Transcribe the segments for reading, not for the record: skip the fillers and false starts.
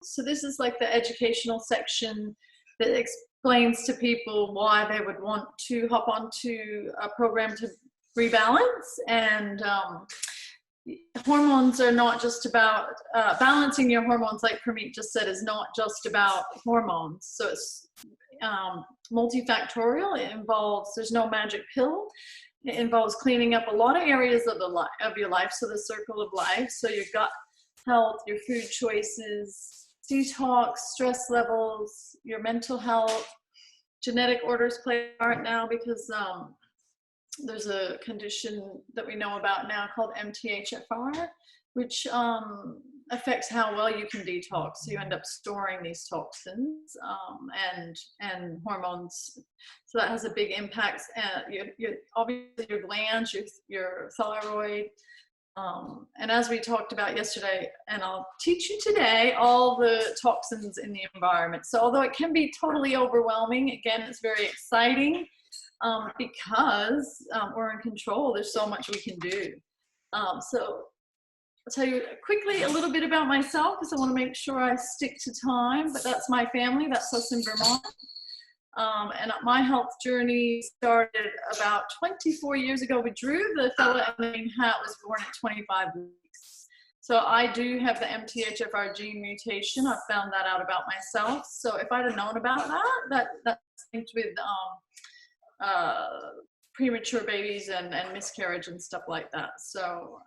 So this is like the educational section that explains to people why they would want to hop onto a program to rebalance. And hormones are not just about balancing your hormones, like Permeet just said, is not just about hormones. So it's multifactorial. It involves, there's no magic pill. It involves cleaning up a lot of areas of your life. So the circle of life. So your gut health, your food choices, detox, stress levels, your mental health. Genetic orders play a part now because there's a condition that we know about now called MTHFR, which affects how well you can detox. So you end up storing these toxins and hormones. So that has a big impact. Obviously your glands, your thyroid, and as we talked about yesterday, and I'll teach you today, all the toxins in the environment. So although it can be totally overwhelming, again, it's very exciting because we're in control. There's so much we can do. So I'll tell you quickly a little bit about myself because I want to make sure I stick to time, but that's my family. That's us in Vermont. And my health journey started about 24 years ago with Drew. The fella in the main hat was born at 25 weeks. So I do have the MTHFR gene mutation. I found that out about myself. So if I'd have known about that's linked with premature babies and miscarriage and stuff like that. So,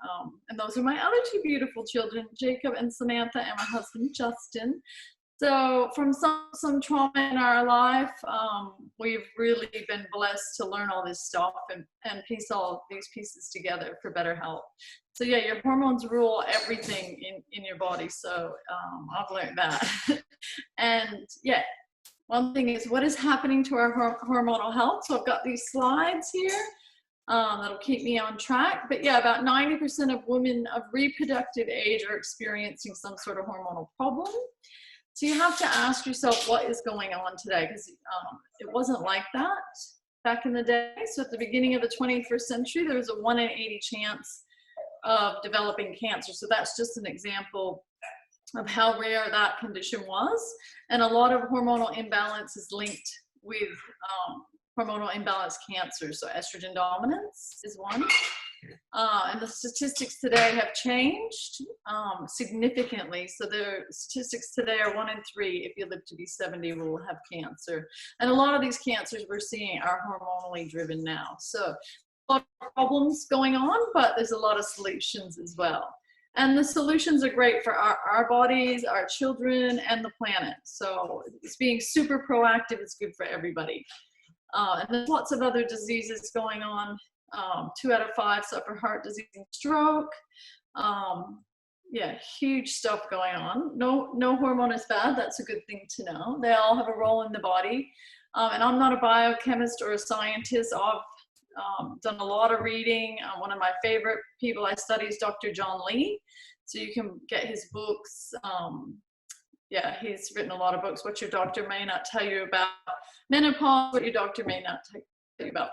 and those are my other two beautiful children, Jacob and Samantha, and my husband, Justin. So from some trauma in our life, we've really been blessed to learn all this stuff and piece all these pieces together for better health. So yeah, your hormones rule everything in your body. So I've learned that. And yeah, one thing is what is happening to our hormonal health. So I've got these slides here that'll keep me on track. But yeah, about 90% of women of reproductive age are experiencing some sort of hormonal problem. So you have to ask yourself what is going on today, because it wasn't like that back in the day. So at the beginning of the 21st century, there was a 1 in 80 chance of developing cancer. So that's just an example of how rare that condition was. And a lot of hormonal imbalance is linked with hormonal imbalance cancer. So estrogen dominance is one. And the statistics today have changed significantly. So the statistics today are 1 in 3, if you live to be 70, will have cancer. And a lot of these cancers we're seeing are hormonally driven now. So a lot of problems going on, but there's a lot of solutions as well. And the solutions are great for our bodies, our children, and the planet. So it's being super proactive is good for everybody. And there's lots of other diseases going on. 2 out of 5 suffer heart disease and stroke. Yeah, huge stuff going on. No hormone is bad. That's a good thing to know. They all have a role in the body. And I'm not a biochemist or a scientist. I've done a lot of reading. One of my favorite people I study is Dr. John Lee. So you can get his books. Yeah, he's written a lot of books. What your doctor may not tell you about menopause, what your doctor may not tell you about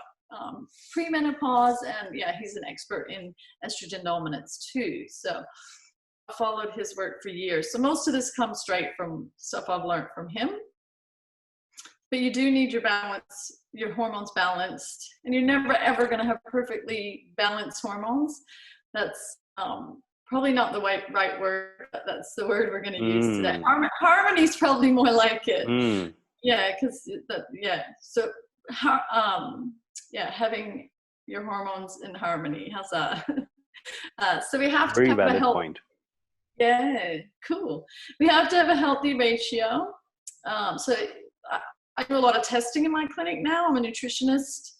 premenopause, and yeah, he's an expert in estrogen dominance too. So I followed his work for years. So most of this comes straight from stuff I've learned from him. But you do need your balance, your hormones balanced, and you're never ever going to have perfectly balanced hormones. That's probably not the right word, but that's the word we're going to use today. Harmony is probably more like it. Yeah, because yeah. So yeah, having your hormones in harmony. How's that? So we have to have a healthy point. Yeah, cool. We have to have a healthy ratio. So I do a lot of testing in my clinic now. I'm a nutritionist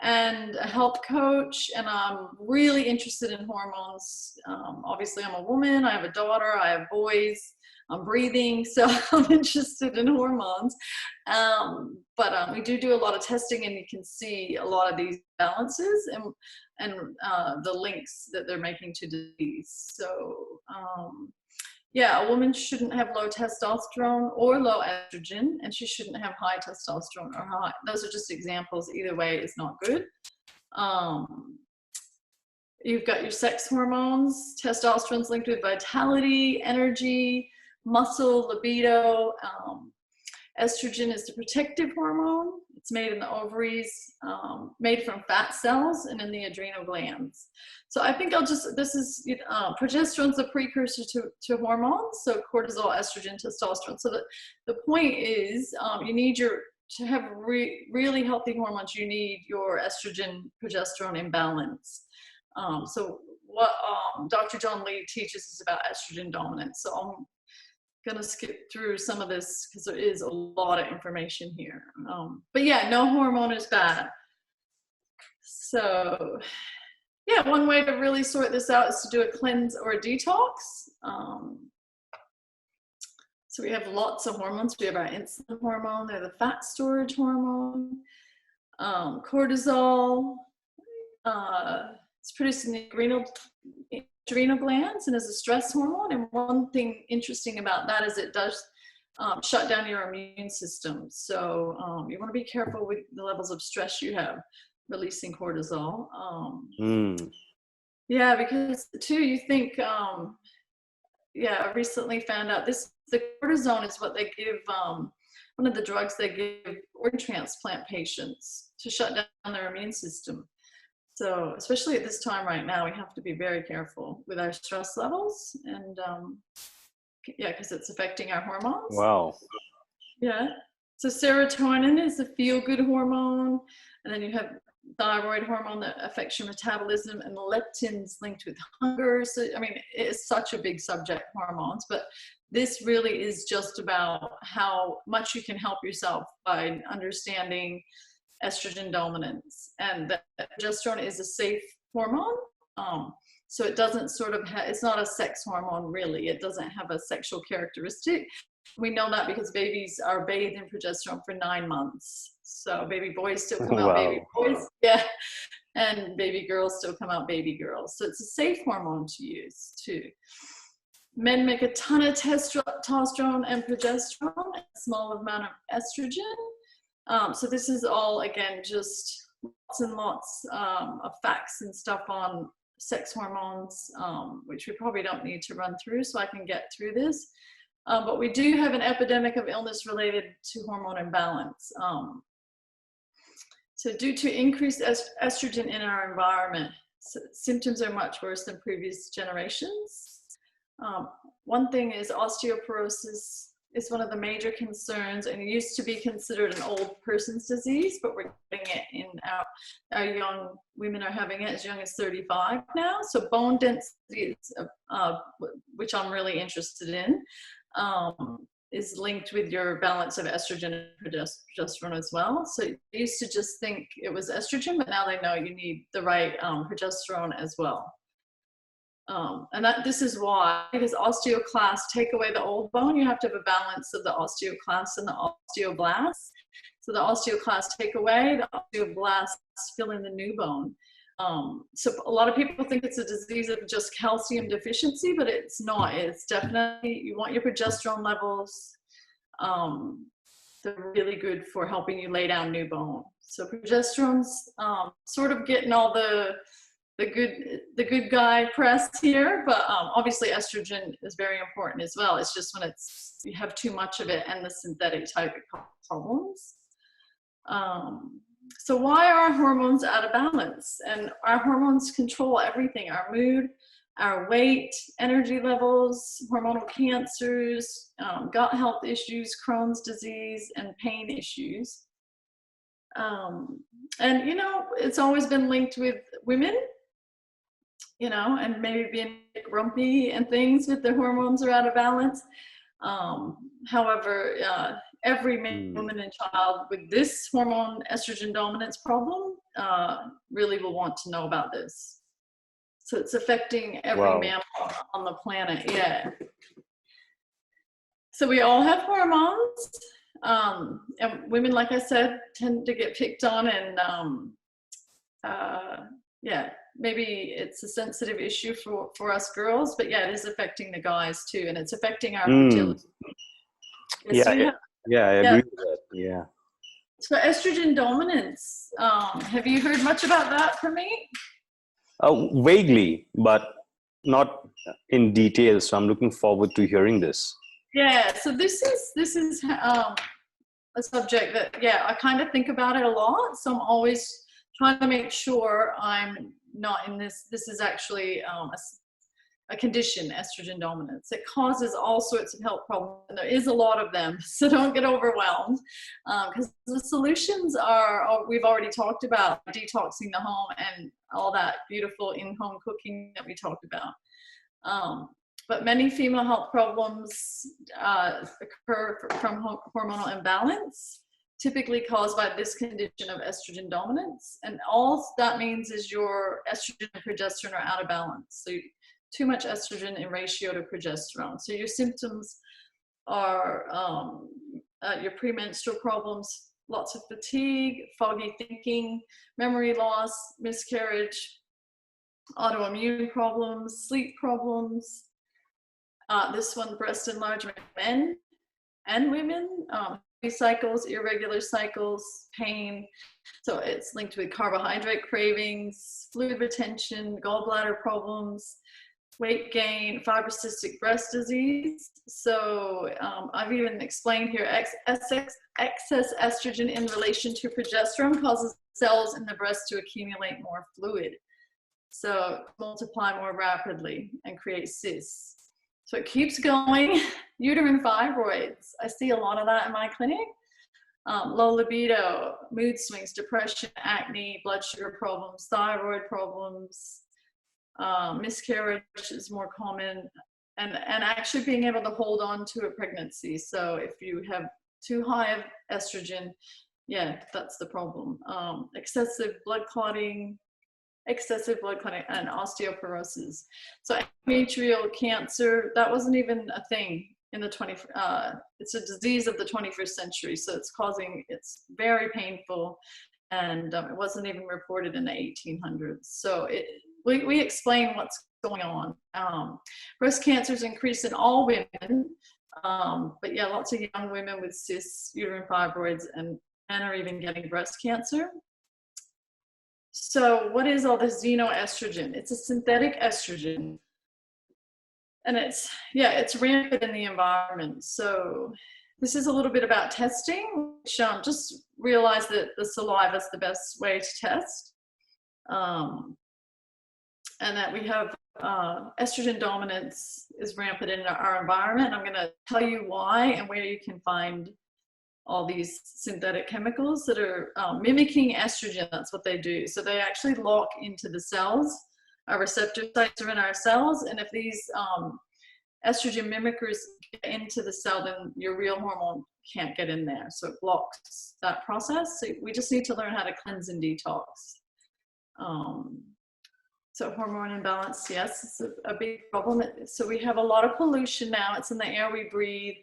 and a health coach, and I'm really interested in hormones. Obviously, I'm a woman. I have a daughter. I have boys. I'm breathing, so I'm interested in hormones. But we do a lot of testing, and you can see a lot of these balances and the links that they're making to disease. So yeah, a woman shouldn't have low testosterone or low estrogen, and she shouldn't have high testosterone or high. Those are just examples. Either way is not good. You've got your sex hormones. Testosterone's linked with vitality, energy, muscle, libido. Estrogen is the protective hormone. It's made in the ovaries, made from fat cells and in the adrenal glands. So I think progesterone's the precursor to hormones. So cortisol, estrogen, testosterone. So the point is you need to have really healthy hormones, you need your estrogen, progesterone imbalance. So what Dr. John Lee teaches is about estrogen dominance. So I'm gonna skip through some of this because there is a lot of information here. But yeah, no hormone is bad. So yeah, one way to really sort this out is to do a cleanse or a detox. So we have lots of hormones. We have our insulin hormone, they're the fat storage hormone, cortisol, it's produced in the adrenal glands and is a stress hormone. And one thing interesting about that is it does shut down your immune system. So you want to be careful with the levels of stress you have releasing cortisol. Yeah, because too, you think, I recently found out the cortisone is what they give, one of the drugs they give organ transplant patients to shut down their immune system. So especially at this time right now, we have to be very careful with our stress levels and because it's affecting our hormones. Wow. Yeah. So serotonin is the feel-good hormone. And then you have thyroid hormone that affects your metabolism, and leptin's linked with hunger. So, I mean, it's such a big subject, hormones, but this really is just about how much you can help yourself by understanding estrogen dominance. And that progesterone is a safe hormone. So it doesn't it's not a sex hormone really. It doesn't have a sexual characteristic. We know that because babies are bathed in progesterone for 9 months. So baby boys still come out baby boys. Yeah. And baby girls still come out baby girls. So it's a safe hormone to use too. Men make a ton of testosterone and progesterone, a small amount of estrogen. So this is all, again, just lots and lots of facts and stuff on sex hormones, which we probably don't need to run through, so I can get through this. But we do have an epidemic of illness related to hormone imbalance. So due to increased estrogen in our environment, symptoms are much worse than previous generations. One thing is osteoporosis is one of the major concerns, and it used to be considered an old person's disease, but we're getting it in our young women are having it as young as 35 now. So bone density, which I'm really interested in, is linked with your balance of estrogen and progesterone as well. So you used to just think it was estrogen, but now they know you need the right progesterone as well. And this is why, because osteoclasts take away the old bone, you have to have a balance of the osteoclasts and the osteoblasts. So the osteoclasts take away, the osteoblasts fill in the new bone. So a lot of people think it's a disease of just calcium deficiency, but it's not. It's definitely, you want your progesterone levels. They're really good for helping you lay down new bone. So progesterone's sort of getting all the good guy press here, but obviously estrogen is very important as well. It's just when you have too much of it and the synthetic type, it causes problems. So why are hormones out of balance? And our hormones control everything: our mood, our weight, energy levels, hormonal cancers, gut health issues, Crohn's disease, and pain issues. And it's always been linked with women, and maybe being grumpy and things with the hormones are out of balance. However, every man, woman, and child with this hormone estrogen dominance problem really will want to know about this. So it's affecting every man on the planet. Yeah. So we all have hormones. And women, like I said, tend to get picked on, and maybe it's a sensitive issue for us girls, but yeah, it is affecting the guys too, and it's affecting our fertility. I agree with that. Yeah. So estrogen dominance, have you heard much about that from me? Vaguely, but not in detail. So I'm looking forward to hearing this. Yeah, so this is a subject that, yeah, I kind of think about it a lot. So I'm always trying to make sure I'm not in this. This is actually a condition, estrogen dominance. It causes all sorts of health problems, and there is a lot of them. So don't get overwhelmed, because the solutions are, we've already talked about detoxing the home and all that beautiful in-home cooking that we talked about. But many female health problems occur from hormonal imbalance, typically caused by this condition of estrogen dominance. And all that means is your estrogen and progesterone are out of balance. So too much estrogen in ratio to progesterone. So your symptoms are your premenstrual problems, lots of fatigue, foggy thinking, memory loss, miscarriage, autoimmune problems, sleep problems. This one, breast enlargement, men and women, cycles, irregular cycles, pain. So it's linked with carbohydrate cravings, fluid retention, gallbladder problems, weight gain, fibrocystic breast disease. So I've even explained here, excess estrogen in relation to progesterone causes cells in the breast to accumulate more fluid. So multiply more rapidly and create cysts. So it keeps going. Uterine fibroids. I see a lot of that in my clinic. Low libido, mood swings, depression, acne, blood sugar problems, thyroid problems, miscarriage is more common, and actually being able to hold on to a pregnancy. So if you have too high of estrogen, yeah, that's the problem. Excessive blood clotting, and osteoporosis. So endometrial cancer, that wasn't even a thing in the it's a disease of the 21st century. So it's very painful, and it wasn't even reported in the 1800s. So we explain what's going on. Breast cancers increase in all women, but yeah, lots of young women with cysts, uterine fibroids, and men are even getting breast cancer. So what is all this xenoestrogen? It's a synthetic estrogen, and it's rampant in the environment. So this is a little bit about testing, which just realize that the saliva is the best way to test, and that we have estrogen dominance is rampant in our environment. I'm going to tell you why and where you can find all these synthetic chemicals that are mimicking estrogen. That's what they do. So they actually lock into the cells. Our receptor sites are in our cells, and if these estrogen mimickers get into the cell, then your real hormone can't get in there. So it blocks that process. So we just need to learn how to cleanse and detox. So hormone imbalance, yes, it's a big problem. So we have a lot of pollution now. It's in the air we breathe,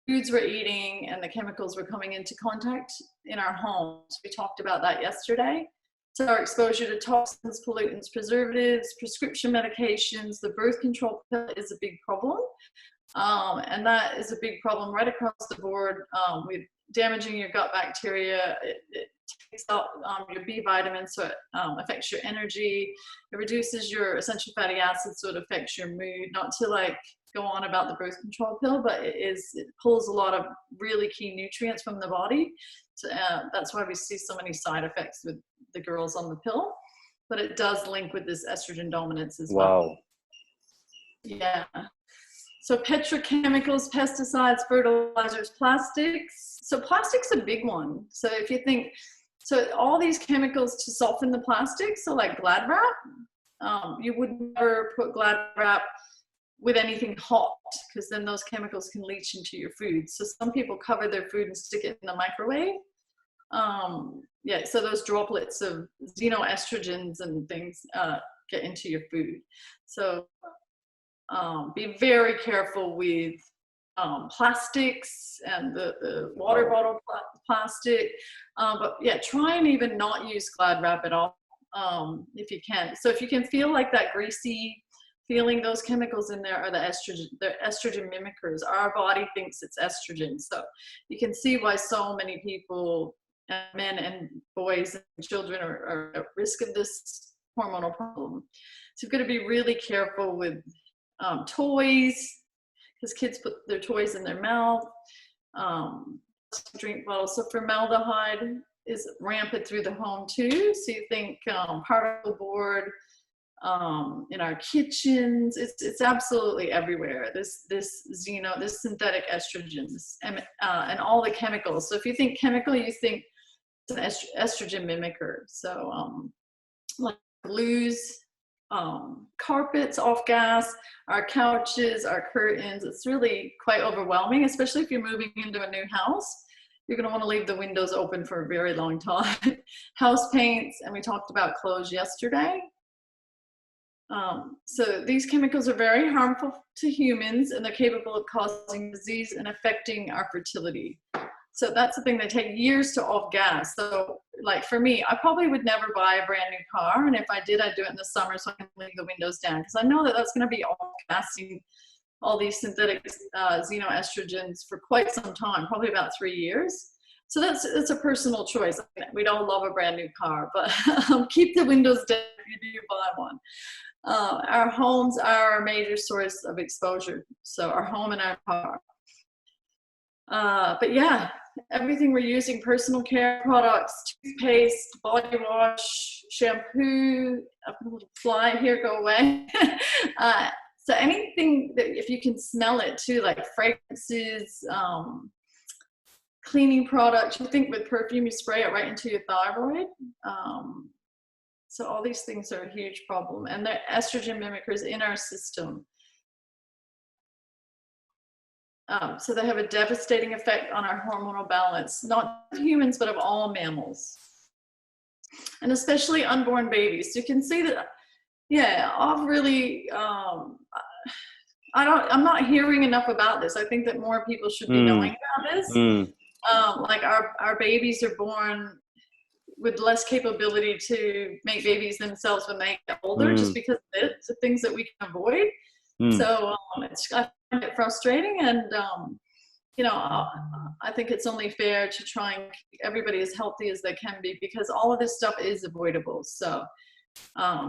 foods we're eating, and the chemicals we're coming into contact in our homes. We talked about that yesterday. So our exposure to toxins, pollutants, preservatives, prescription medications, the birth control pill is a big problem. And that is a big problem right across the board with damaging your gut bacteria. It takes out your B vitamins, so it affects your energy. It reduces your essential fatty acids, so it affects your mood. Not to like go on about the birth control pill, but it pulls a lot of really key nutrients from the body. So that's why we see so many side effects with the girls on the pill. But it does link with this estrogen dominance as well. Wow. Yeah. So petrochemicals, pesticides, fertilizers, plastics. So plastic's a big one. So if you think, so all these chemicals to soften the plastic, so like Glad wrap, you would never put Glad wrap with anything hot, because then those chemicals can leach into your food. So some people cover their food and stick it in the microwave. Yeah, so those droplets of xenoestrogens and things get into your food. So be very careful with plastics and the water bottle plastic. But yeah, try and even not use Glad wrap at all if you can. So if you can feel like that greasy feeling, those chemicals in there are the estrogen mimickers. Our body thinks it's estrogen. So you can see why so many people, men and boys and children, are at risk of this hormonal problem. So you've got to be really careful with toys, because kids put their toys in their mouth. Drink bottles. So formaldehyde is rampant through the home too. So you think particle board in our kitchens. It's absolutely everywhere. This synthetic estrogens and all the chemicals. So if you think chemical, you think it's an estrogen mimicker. So like glues, carpets off gas, our couches, our curtains. It's really quite overwhelming, especially if you're moving into a new house. You're going to want to leave the windows open for a very long time. House paints, and we talked about clothes yesterday. So these chemicals are very harmful to humans, and they're capable of causing disease and affecting our fertility. So that's the thing, they take years to off gas. So like for me, I probably would never buy a brand new car. And if I did, I'd do it in the summer so I can leave the windows down, because I know that that's going to be off gassing all these synthetic xenoestrogens for quite some time, probably about 3 years. So it's a personal choice. I mean, we'd all love a brand new car, but keep the windows down if you do buy one. Our homes are a major source of exposure. So our home and our car. But yeah, everything we're using, personal care products, toothpaste, body wash, shampoo, a little fly here, go away. So anything that, if you can smell it too, like fragrances, cleaning products, you think with perfume, you spray it right into your thyroid. So all these things are a huge problem, and they're estrogen mimickers in our system. So they have a devastating effect on our hormonal balance, not of humans, but of all mammals, and especially unborn babies. So you can see that, yeah, I've really, I'm not hearing enough about this. I think that more people should be knowing about this. Like our babies are born with less capability to make babies themselves when they get older, just because it's the things that we can avoid. So I find it frustrating, and I think it's only fair to try and keep everybody as healthy as they can be, because all of this stuff is avoidable. So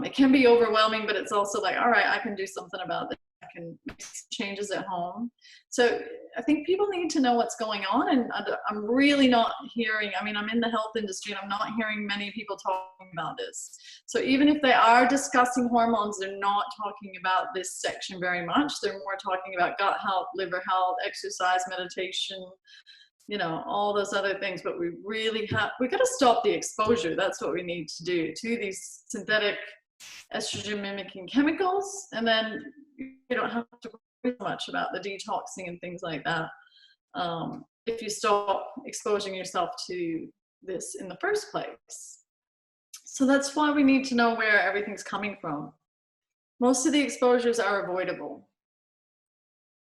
it can be overwhelming, but it's also like, all right, I can do something about this. I can make changes at home. So I think people need to know what's going on, and I'm really not hearing, I mean, I'm in the health industry and I'm not hearing many people talking about this. So even if they are discussing hormones, they're not talking about this section very much. They're more talking about gut health, liver health, exercise, meditation, all those other things. But we got to stop the exposure. That's what we need to do to these synthetic estrogen mimicking chemicals, and then you don't have to worry much about the detoxing and things like that if you stop exposing yourself to this in the first place. So that's why we need to know where everything's coming from. Most of the exposures are avoidable.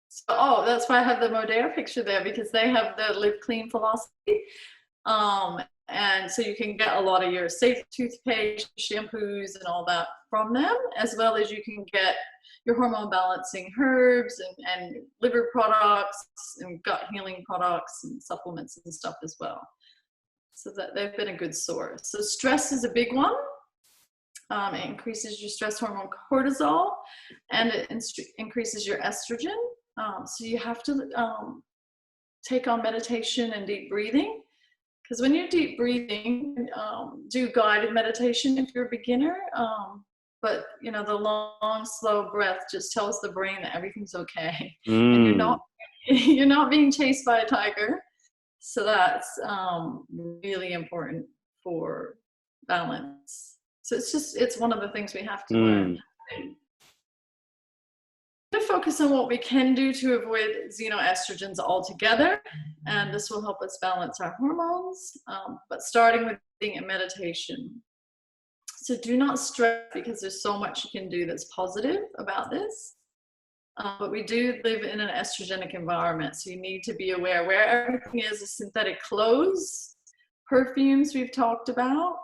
So, that's why I have the Modere picture there, because they have the Live Clean philosophy. And so you can get a lot of your safe toothpaste, shampoos, and all that from them, as well as you can get your hormone balancing herbs and liver products and gut healing products and supplements and stuff as well. So that they've been a good source. So stress is a big one. It increases your stress hormone cortisol, and it increases your estrogen. So you have to take on meditation and deep breathing. Because when you're deep breathing, do guided meditation if you're a beginner. But the long, slow breath just tells the brain that everything's okay, and you're not being chased by a tiger. So that's really important for balance. So it's one of the things we have to learn. To focus on what we can do to avoid xenoestrogens altogether, and this will help us balance our hormones, but starting with breathing and meditation. So do not stress, because there's so much you can do that's positive about this, but we do live in an estrogenic environment, so you need to be aware where everything is synthetic clothes, perfumes we've talked about.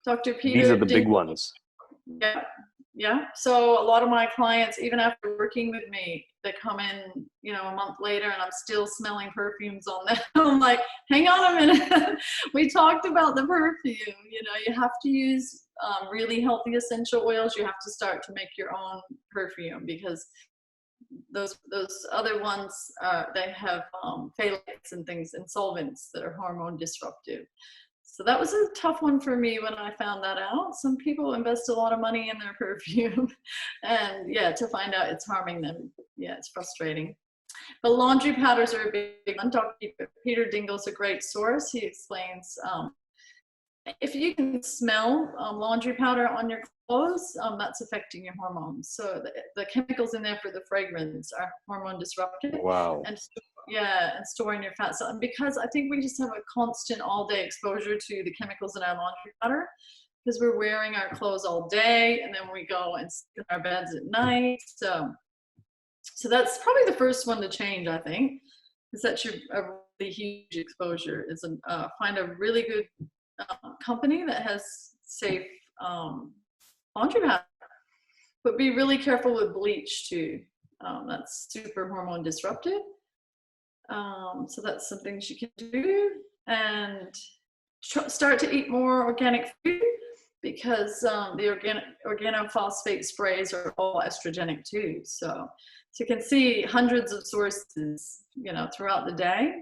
Dr. Peter, these are the big ones. Yeah. So a lot of my clients, even after working with me, they come in, a month later, and I'm still smelling perfumes on them. I'm like, hang on a minute. We talked about the perfume. You have to use really healthy essential oils. You have to start to make your own perfume, because those other ones, they have phthalates and things and solvents that are hormone disruptive. So that was a tough one for me when I found that out. Some people invest a lot of money in their perfume, and yeah, to find out it's harming them, yeah, it's frustrating. But laundry powders are a big one. Dr. Peter Dingle's a great source. He explains if you can smell laundry powder on your clothes, that's affecting your hormones. So the chemicals in there for the fragrance are hormone disruptive. Wow. And yeah, and storing your fat cells. And because I think we just have a constant all-day exposure to the chemicals in our laundry powder, because we're wearing our clothes all day, and then we go and sleep in our beds at night. So that's probably the first one to change, I think, is that a really huge exposure. Is find a really good company that has safe laundry powder. But be really careful with bleach too. That's super hormone disruptive. So that's some things you can do, and start to eat more organic food, because the organophosphate sprays are all estrogenic too. So you can see hundreds of sources, throughout the day.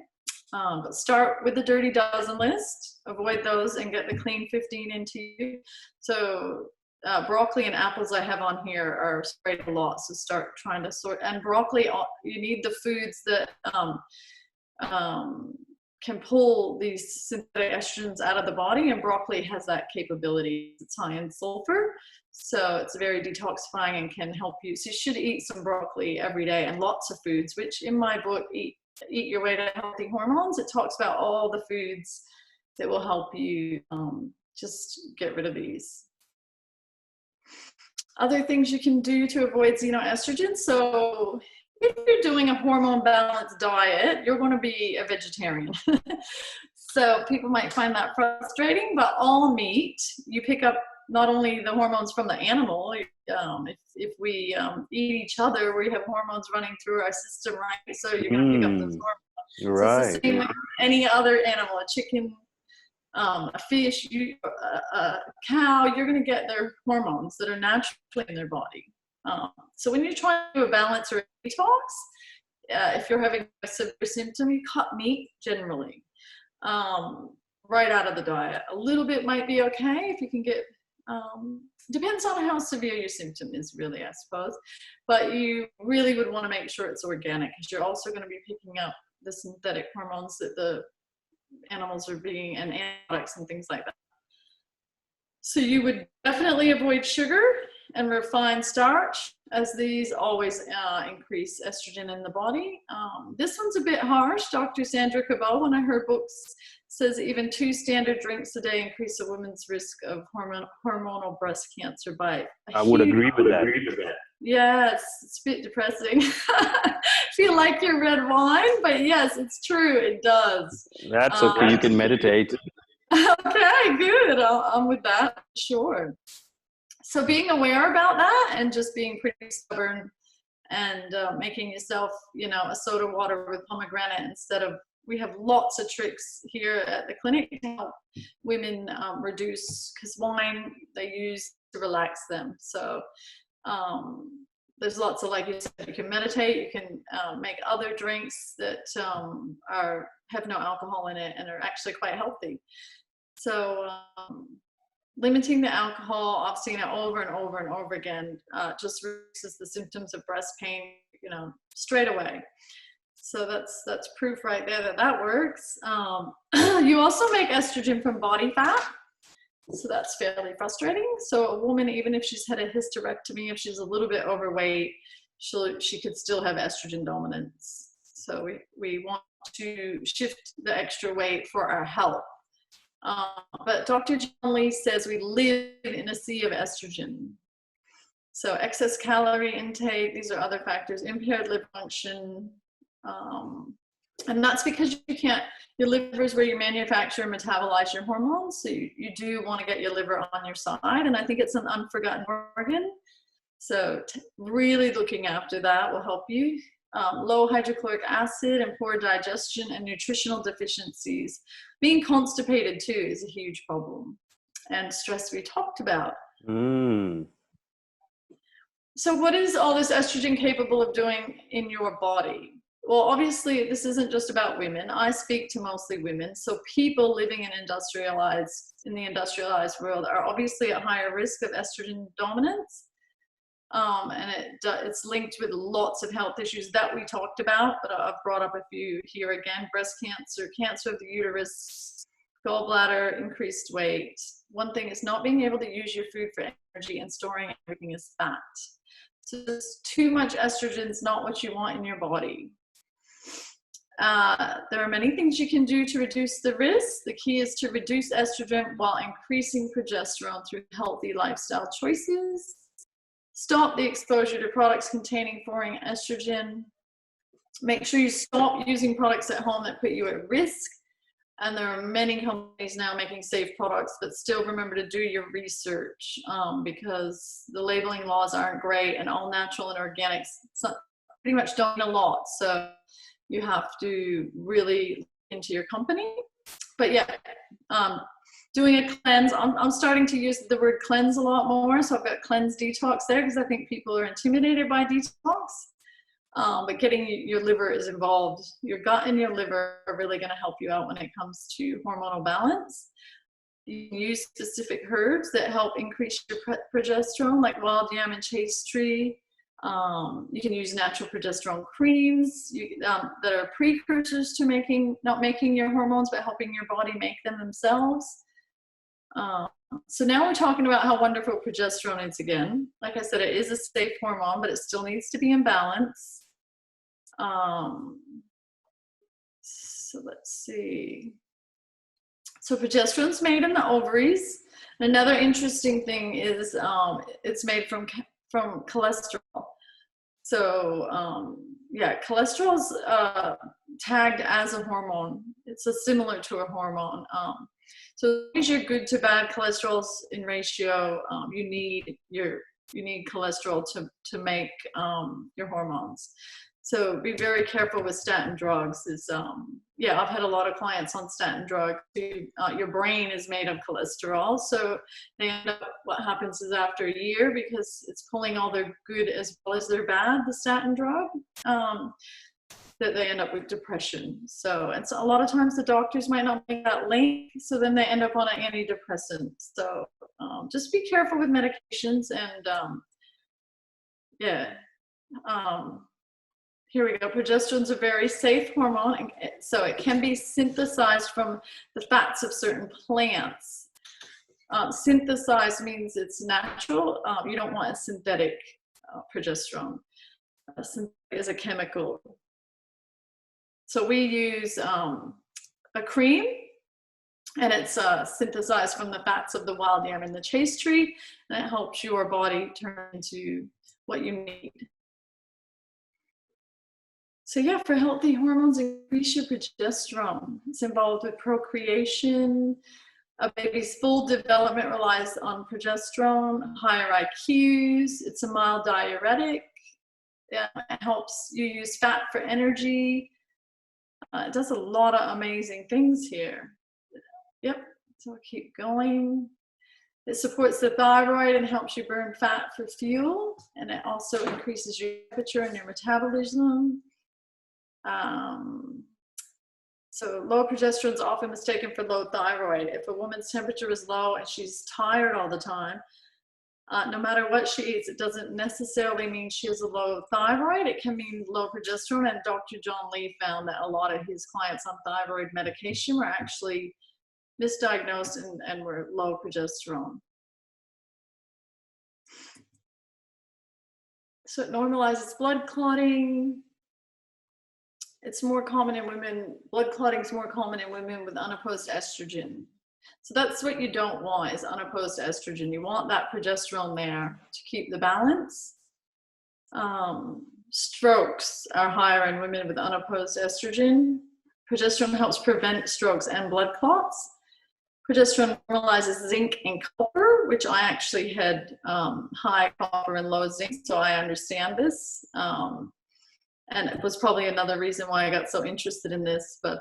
But start with the dirty dozen list, avoid those, and get the clean 15 into you. So broccoli and apples I have on here are sprayed a lot, so start trying to sort. And broccoli, you need the foods that can pull these synthetic estrogens out of the body, and broccoli has that capability. It's high in sulfur, so it's very detoxifying and can help you. So you should eat some broccoli every day, and lots of foods, which in my book, Eat Your Way to Healthy Hormones, it talks about all the foods that will help you just get rid of these. Other things you can do to avoid xenoestrogen. So if you're doing a hormone balanced diet, you're going to be a vegetarian. So people might find that frustrating, but all meat, you pick up not only the hormones from the animal, if we eat each other, we have hormones running through our system, right? So you're going to pick up those hormones. Right. So it's the same with any other animal, a chicken, a fish, a cow, you're going to get their hormones that are naturally in their body. So when you're trying to do a balance or a detox, if you're having a severe symptom, you cut meat generally right out of the diet. A little bit might be okay if you can get, depends on how severe your symptom is, really, I suppose. But you really would want to make sure it's organic, because you're also going to be picking up the synthetic hormones that the animals are being, and antibiotics and things like that. So you would definitely avoid sugar and refined starch, as these always increase estrogen in the body. This one's a bit harsh. Dr. Sandra Cabot, one of her books, says even 2 standard drinks a day increase a woman's risk of hormonal breast cancer by I would agree with that. Yeah, it's a bit depressing. Feel like your red wine, but yes, it's true, it does. That's okay, you can meditate. Okay, good. I'm with that, sure. So being aware about that, and just being pretty stubborn, and making yourself, a soda water with pomegranate instead of, we have lots of tricks here at the clinic to help women reduce, because wine they use to relax them. So there's lots of, like you said, you can meditate, you can make other drinks that have no alcohol in it and are actually quite healthy. So limiting the alcohol, I've seen it over and over and over again, just reduces the symptoms of breast pain, straight away. So that's proof right there that works. You also make estrogen from body fat. So that's fairly frustrating. So a woman, even if she's had a hysterectomy, if she's a little bit overweight, she could still have estrogen dominance. So we want to shift the extra weight for our health. But Dr. John Lee says we live in a sea of estrogen. So excess calorie intake, these are other factors, impaired liver function. And that's because your liver is where you manufacture and metabolize your hormones. So you do want to get your liver on your side. And I think it's an unforgotten organ. So really looking after that will help you. Low hydrochloric acid and poor digestion and nutritional deficiencies. Being constipated too is a huge problem. And stress we talked about. So what is all this estrogen capable of doing in your body? Well, obviously, this isn't just about women. I speak to mostly women. So people living in the industrialized world are obviously at higher risk of estrogen dominance. And it's linked with lots of health issues that we talked about, but I've brought up a few here again: breast cancer, cancer of the uterus, gallbladder, increased weight. One thing is not being able to use your food for energy and storing everything as fat. So too much estrogen is not what you want in your body. There are many things you can do to reduce the risk. The key is to reduce estrogen while increasing progesterone through healthy lifestyle choices. Stop the exposure to products containing foreign estrogen. Make sure you stop using products at home that put you at risk. And there are many companies now making safe products, but still remember to do your research because the labeling laws aren't great, and all natural and organics pretty much don't mean a lot. So you have to really look into your company. But yeah, doing a cleanse. I'm starting to use the word cleanse a lot more. So I've got cleanse detox there because I think people are intimidated by detox. But getting your liver is involved. Your gut and your liver are really going to help you out when it comes to hormonal balance. You can use specific herbs that help increase your progesterone, like wild yam and chaste tree. You can use natural progesterone creams that are precursors to not making your hormones, but helping your body make them themselves. So now we're talking about how wonderful progesterone is again. Like I said, it is a safe hormone, but it still needs to be in balance. So let's see. So progesterone's made in the ovaries. Another interesting thing is it's made from cholesterol. So yeah, cholesterol's tagged as a hormone. It's similar to a hormone. So as your good to bad cholesterol's in ratio, you need cholesterol to make your hormones. So be very careful with statin drugs. Yeah, I've had a lot of clients on statin drugs. Your brain is made of cholesterol, so they end up, what happens is after a year, because it's pulling all their good as well as their bad, the statin drug, that they end up with depression. So, and so a lot of times the doctors might not make that link, so then they end up on an antidepressant. So just be careful with medications, and yeah. Here we go. Progesterone's a very safe hormone, so it can be synthesized from the fats of certain plants. Synthesized means it's natural. You don't want a synthetic progesterone. Synthetic is a chemical. So we use a cream, and it's synthesized from the fats of the wild yam and the chaste tree, and it helps your body turn into what you need. So yeah, for healthy hormones, increase your progesterone. It's involved with procreation. A baby's full development relies on progesterone, higher IQs. It's a mild diuretic. It helps you use fat for energy. It does a lot of amazing things here. Yep, so I'll keep going. It supports the thyroid and helps you burn fat for fuel. And it also increases your temperature and your metabolism. So low progesterone is often mistaken for low thyroid. If a woman's temperature is low and she's tired all the time, no matter what she eats, it doesn't necessarily mean she has a low thyroid. It can mean low progesterone. And Dr. John Lee found that a lot of his clients on thyroid medication were actually misdiagnosed and were low progesterone. So it normalizes blood clotting. It's more common in women. Blood clotting is more common in women with unopposed estrogen. So that's what you don't want, is unopposed estrogen. You want that progesterone there to keep the balance. Strokes are higher in women with unopposed estrogen. Progesterone helps prevent strokes and blood clots. Progesterone normalizes zinc and copper, which I actually had high copper and low zinc, so I understand this. And it was probably another reason why I got so interested in this. But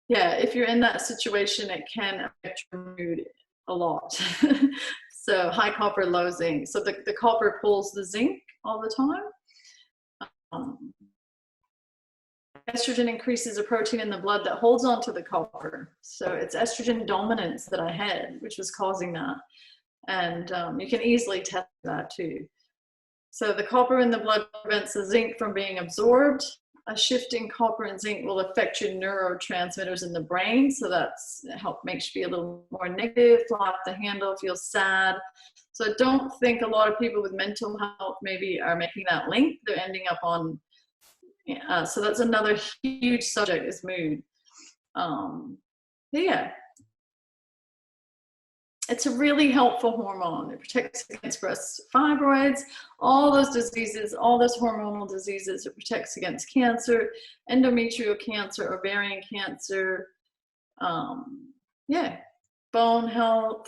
yeah, if you're in that situation, it can affect your mood a lot. So high copper, low zinc. So the copper pulls the zinc all the time. Estrogen increases a protein in the blood that holds on to the copper. So it's estrogen dominance that I had, which was causing that. And you can easily test that too. So the copper in the blood prevents the zinc from being absorbed. A shift in copper and zinc will affect your neurotransmitters in the brain. So that's makes you be a little more negative, fly off the handle, feel sad. So I don't think a lot of people with mental health maybe are making that link. They're ending up on, so that's another huge subject is mood. Yeah. It's a really helpful hormone. It protects against breast fibroids, all those diseases, all those hormonal diseases. It protects against cancer, endometrial cancer, ovarian cancer, bone health.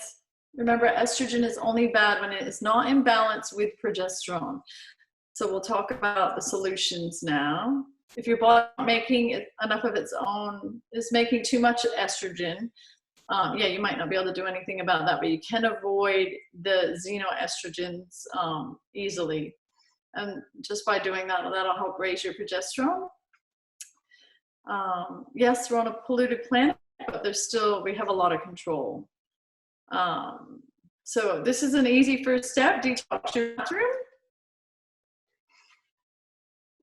Remember, estrogen is only bad when it is not in balance with progesterone. So we'll talk about the solutions now. If your body making enough of its own, is making too much estrogen, you might not be able to do anything about that, but you can avoid the xenoestrogens easily. And just by doing that, that'll help raise your progesterone. Yes, we're on a polluted planet, but we have a lot of control. So this is an easy first step, detox your bathroom.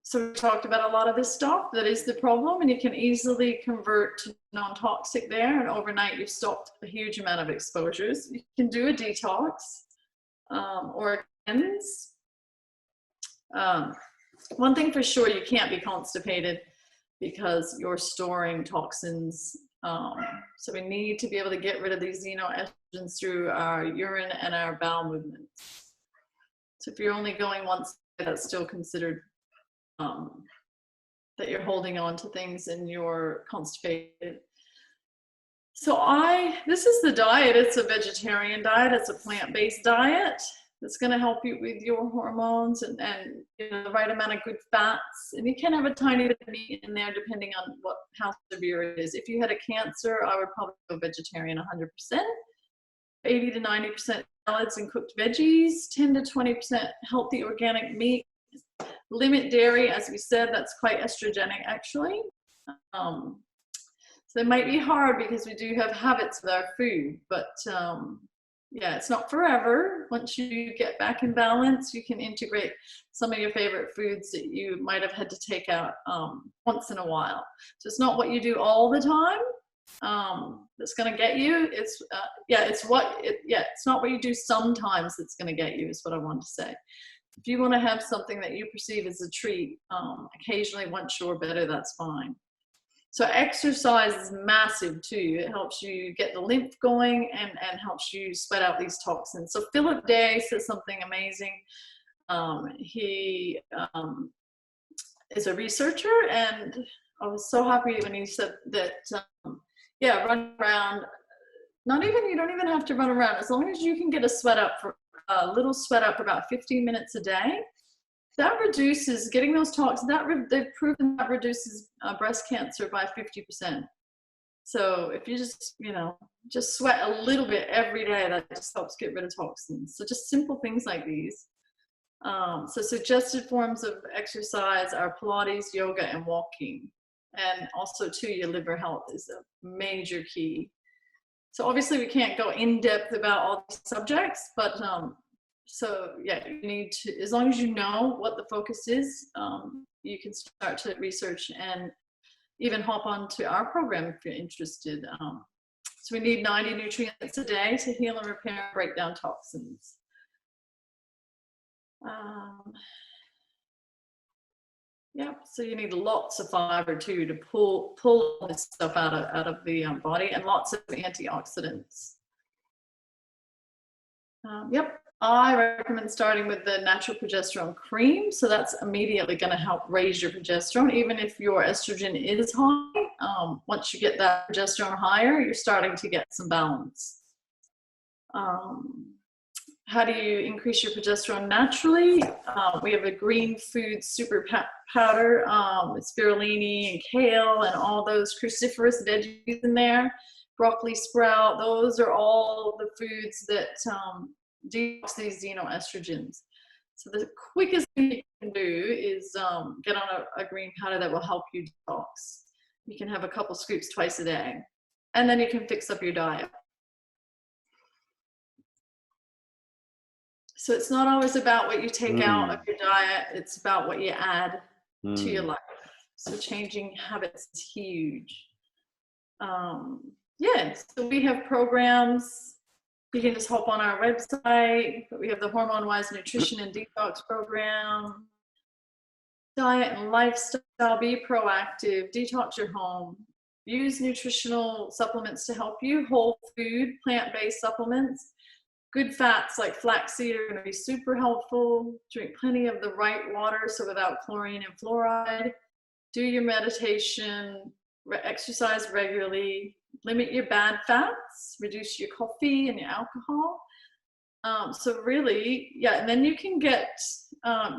So we talked about a lot of this stuff that is the problem, and you can easily convert to non-toxic there, and overnight you've stopped a huge amount of exposures. You can do a detox or a cleanse. One thing for sure, you can't be constipated because you're storing toxins. So we need to be able to get rid of these xenoestrogens through our urine and our bowel movements. So if you're only going once, that's still considered that you're holding on to things and you're constipated. So this is the diet. It's a vegetarian diet. It's a plant-based diet that's going to help you with your hormones and the right amount of good fats. And you can have a tiny bit of meat in there depending on how severe it is. If you had a cancer, I would probably go vegetarian 100%. 80 to 90% salads and cooked veggies, 10 to 20% healthy organic meat. Limit dairy, as we said, that's quite estrogenic actually. So it might be hard because we do have habits with our food, but it's not forever. Once you get back in balance, you can integrate some of your favorite foods that you might have had to take out once in a while. So it's not what you do all the time that's going to get you. It's not what you do sometimes that's going to get you, is what I want to say. If you want to have something that you perceive as a treat, occasionally once you're better, that's fine. So exercise is massive too. It helps you get the lymph going and helps you sweat out these toxins. So Philip Day says something amazing. He is a researcher, and I was so happy when he said that, run around. You don't even have to run around. As long as you can get a little sweat up for about 15 minutes a day, that reduces getting those toxins. They've proven that reduces breast cancer by 50%. So if you just sweat a little bit every day, that just helps get rid of toxins. So just simple things like these. So suggested forms of exercise are Pilates, yoga, and walking. And also too, your liver health is a major key. So obviously we can't go in depth about all these subjects, but you need to, as long as you know what the focus is, you can start to research and even hop onto our program if you're interested. So we need 90 nutrients a day to heal and repair and break down toxins. So you need lots of fiber too to pull all this stuff out of the body, and lots of antioxidants. I recommend starting with the natural progesterone cream. So that's immediately going to help raise your progesterone, even if your estrogen is high. Once you get that progesterone higher, you're starting to get some balance. How do you increase your progesterone naturally? We have a green food super powder with spirulina and kale and all those cruciferous veggies in there. Broccoli sprout, those are all the foods that detox these xenoestrogens. So the quickest thing you can do is get on a green powder that will help you detox. You can have a couple scoops twice a day, and then you can fix up your diet. So it's not always about what you take out of your diet, it's about what you add to your life. So changing habits is huge. Yeah, so we have programs. You can just hop on our website. We have the Hormone Wise Nutrition and Detox program. Diet and lifestyle, be proactive, detox your home. Use nutritional supplements to help you, whole food, plant-based supplements. Good fats like flaxseed are going to be super helpful. Drink plenty of the right water, so without chlorine and fluoride. Do your meditation, exercise regularly, limit your bad fats, reduce your coffee and your alcohol. So really, yeah, and then you can get,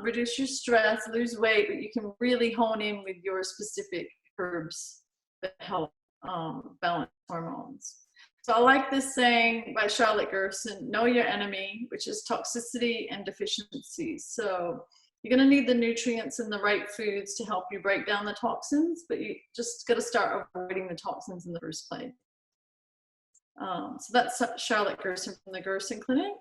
reduce your stress, lose weight, but you can really hone in with your specific herbs that help balance hormones. So I like this saying by Charlotte Gerson, know your enemy, which is toxicity and deficiencies. So you're going to need the nutrients and the right foods to help you break down the toxins, but you just got to start avoiding the toxins in the first place. So that's Charlotte Gerson from the Gerson Clinic.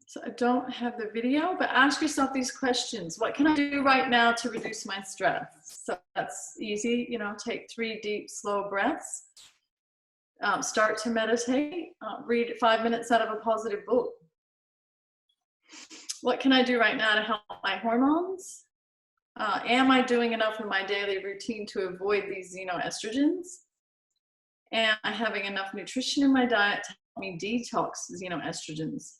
So I don't have the video, but ask yourself these questions. What can I do right now to reduce my stress? So that's easy, you know, take 3 deep, slow breaths. Start to meditate, read 5 minutes out of a positive book. What can I do right now to help my hormones? Am I doing enough in my daily routine to avoid these xenoestrogens? Am I having enough nutrition in my diet to help me detox xenoestrogens?